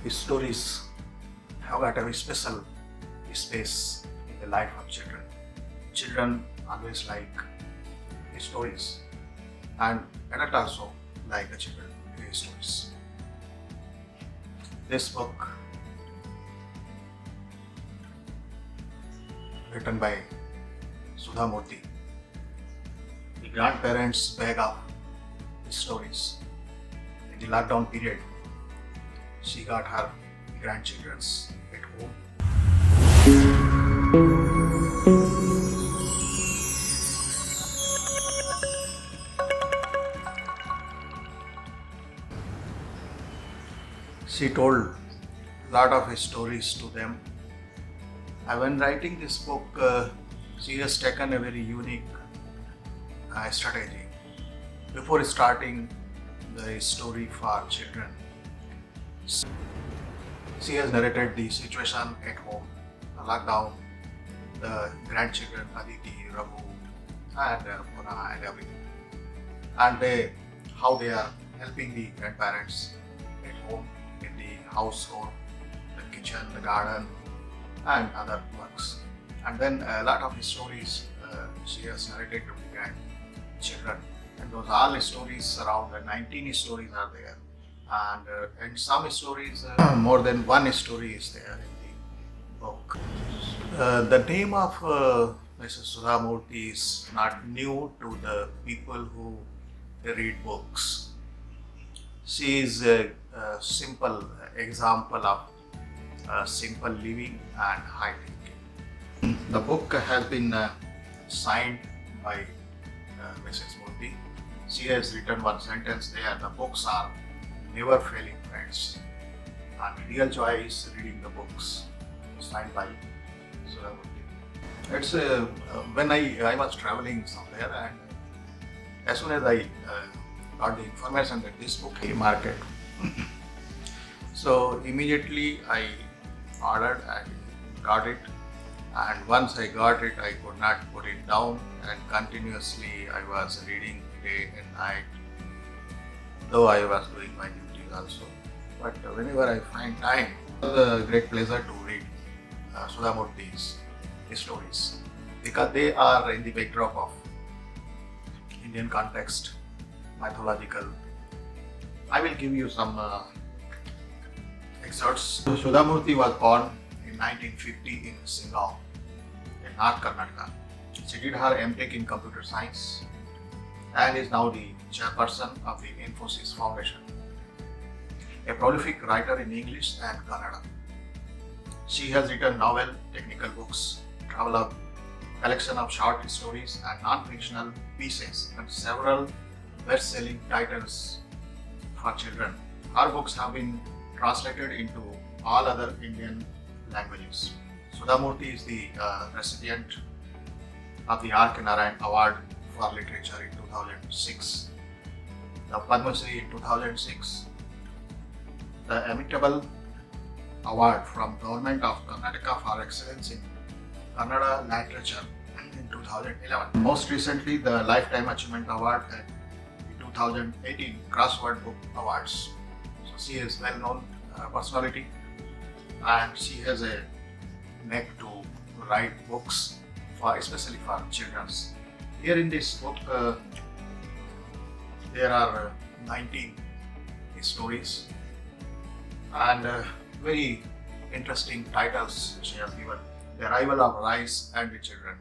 Stories have got a very special space in the life of children. Children always like stories, and adults also like the children stories. This book, written by Sudha Murthy, the grandparents bag of stories. In the lockdown period, she got her grandchildren at home. She told a lot of stories to them. And when writing this book, she has taken a very unique strategy. Before starting the story for children, she has narrated the situation at home, the lockdown, the grandchildren, Aditi, Raghu, and Puna, and everything. And how they are helping the grandparents at home in the household, the kitchen, the garden, and other works. And then a lot of stories she has narrated to the grandchildren. And those all stories, around 19 stories are there. And some stories, more than one story is there in the book. The name of Mrs. Sudha Murthy is not new to the people who read books. She is a simple example of simple living and high thinking. The book has been signed by Mrs. Murthy. She has written one sentence there: the books are never failing friends, and real joy is reading the books. Signed by Sudha Murthy. It's when I was traveling somewhere, and as soon as I got the information that this book is market, so immediately I ordered and got it. And once I got it, I could not put it down, and continuously I was reading day and night, though I was doing my duties also. But whenever I find time, it was a great pleasure to read Sudha Murthy's stories, because they are in the backdrop of Indian context, mythological. I will give you some excerpts. Sudha Murthy was born in 1950 in Singaur, in North Karnataka. She did her M.Tech in computer science and is now the chairperson of the Infosys Foundation. A prolific writer in English and Kannada. She has written novel, technical books, travelogue, collection of short stories and non-fictional pieces, and several best-selling titles for children. Her books have been translated into all other Indian languages. Sudha Murthy is the recipient of the R. K. Narayan Award for Literature in 2006, the Padma Shri in 2006, the Amitabh Award from Government of Karnataka for Excellence in Kannada Literature in 2011. Most recently, the Lifetime Achievement Award at the 2018 Crossword Book Awards. So she is well-known personality, and she has a knack to write books, especially for children. Here in this book, there are 19 stories and very interesting titles she has given. The Arrival of Rice and the Children.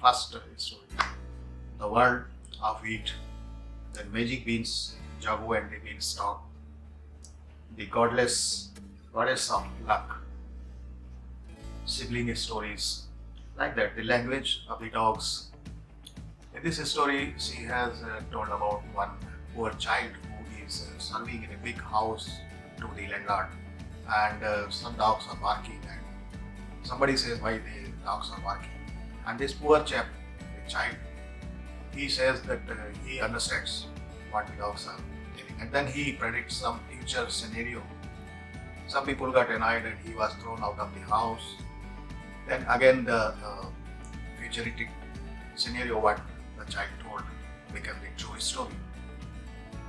First story, The World of Wheat. Then Magic Beans, Jagu and the Beanstalk. The Goddess of Luck. Sibling stories. Like that, The Language of the Dogs. In this story, she has told about one poor child who is serving in a big house to the landlord, and some dogs are barking, and somebody says why the dogs are barking, and this poor chap, the child, he says that he understands what the dogs are telling, and then he predicts some future scenario. Some people got annoyed and he was thrown out of the house. Then again the futuristic scenario what the child told became the true story.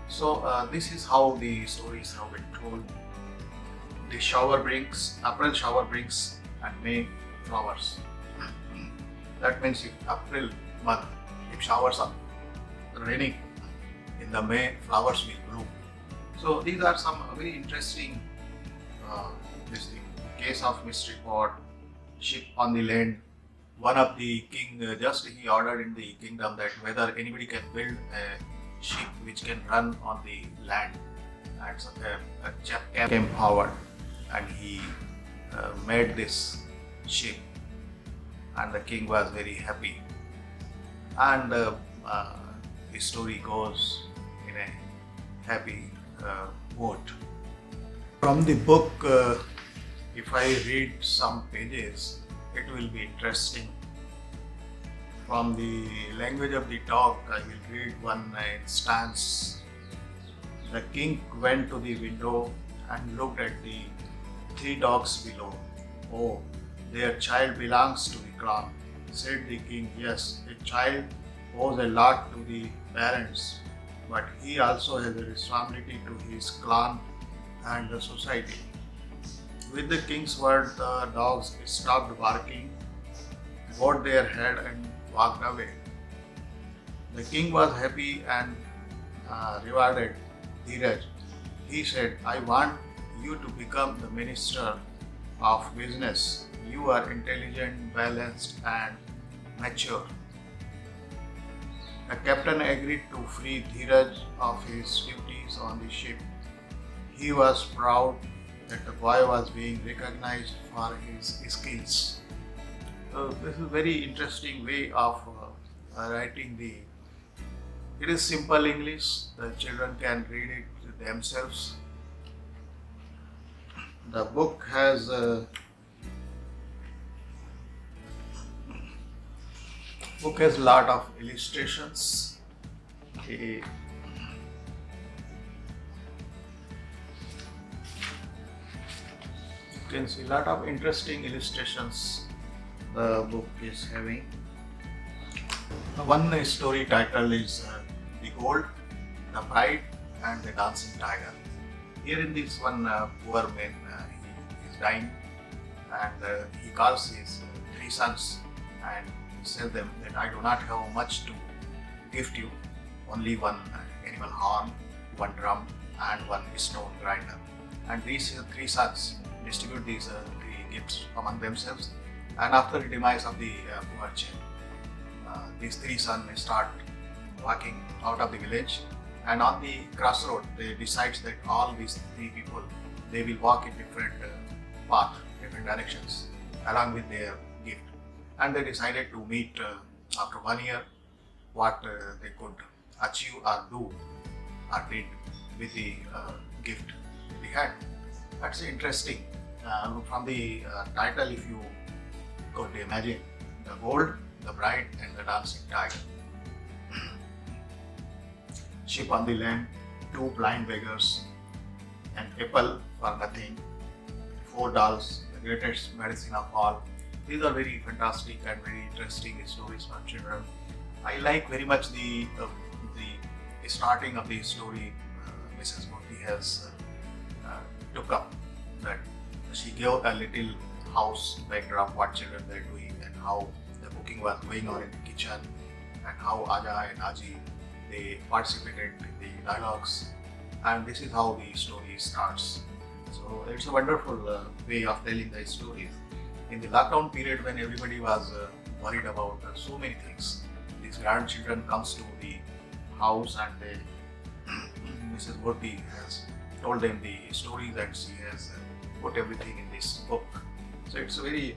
So this is how the stories have been told. The April shower brings and May flowers. That means if April month, if showers are raining, in the May flowers will bloom. So these are some very interesting this thing. Case of mystery pot, ship on the land. One of the king just he ordered in the kingdom that whether anybody can build a ship which can run on the land. And so a chap came forward and he made this ship, and the king was very happy. And the story goes in a happy mood. From the book, if I read some pages, it will be interesting. From the language of the dog, I will read one instance. The king went to the window and looked at the three dogs below. Oh, their child belongs to the clan, said the king. Yes, a child owes a lot to the parents, but he also has a responsibility to his clan and the society. With the king's word, the dogs stopped barking, bowed their head, and walked away. The king was happy and rewarded Dheeraj. He said, I want you to become the minister of business. You are intelligent, balanced, and mature. The captain agreed to free Dheeraj of his duties on the ship. He was proud that the boy was being recognized for his skills. This is a very interesting way of writing the. It is simple English. The children can read it themselves. The book has a lot of illustrations. Okay. You can see a lot of interesting illustrations the book is having. One story title is The Gold, The Bride, and the Dancing Tiger. Here in this one poor man, he is dying, and he calls his three sons and tells them that I do not have much to gift you, only one animal horn, one drum, and one stone grinder. And these three sons distribute these three gifts among themselves. And after the demise of the poor child, these three sons start walking out of the village, and on the crossroad they decide that all these three people they will walk in different path, different directions along with their gift. And they decided to meet after 1 year what they could achieve or do or did with the gift they had. That's interesting. From the title, if you could imagine, The Gold, The Bride, and the Dancing Tiger. Ship on the land, two blind beggars, an apple for nothing, four dolls, the greatest medicine of all. These are very fantastic and very interesting stories for children. I like very much the starting of the story. Mrs. Murthy has took up that she gave a little house backdrop what children were doing and how the cooking was going on in the kitchen, and how Aja and Aji they participated in the dialogues, and this is how the story starts. So it's a wonderful way of telling the stories. In the lockdown period when everybody was worried about so many things, these grandchildren comes to the house and they, Mrs. Murthy has told them the stories and she has put everything in this book. So it's very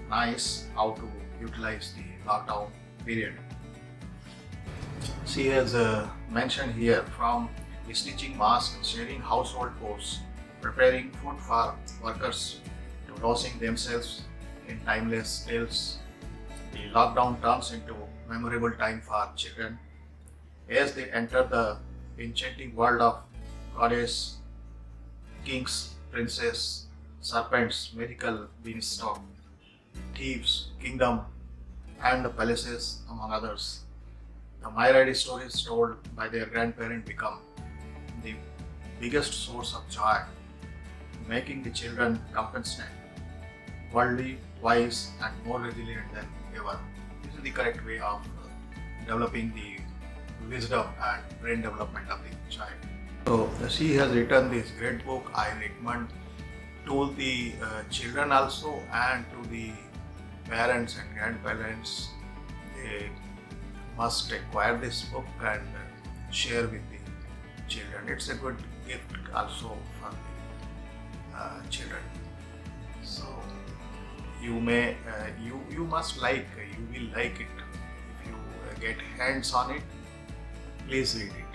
nice how to utilize the lockdown period. She has mentioned here from stitching masks, sharing household chores, preparing food for workers, to losing themselves in timeless tales. The lockdown turns into memorable time for children as they enter the enchanting world of goddess, kings, princess, serpents, magical beanstalk, thieves, kingdom, and the palaces, among others. The Mairadi stories told by their grandparent become the biggest source of joy, making the children compassionate, worldly, wise, and more resilient than ever. This is the correct way of developing the wisdom and brain development of the child. So she has written this great book. I recommend to the children also and to the parents and grandparents. They must acquire this book and share with the children. It's a good gift also for the children. So you must like, you will like it if you get hands on it. Please read it.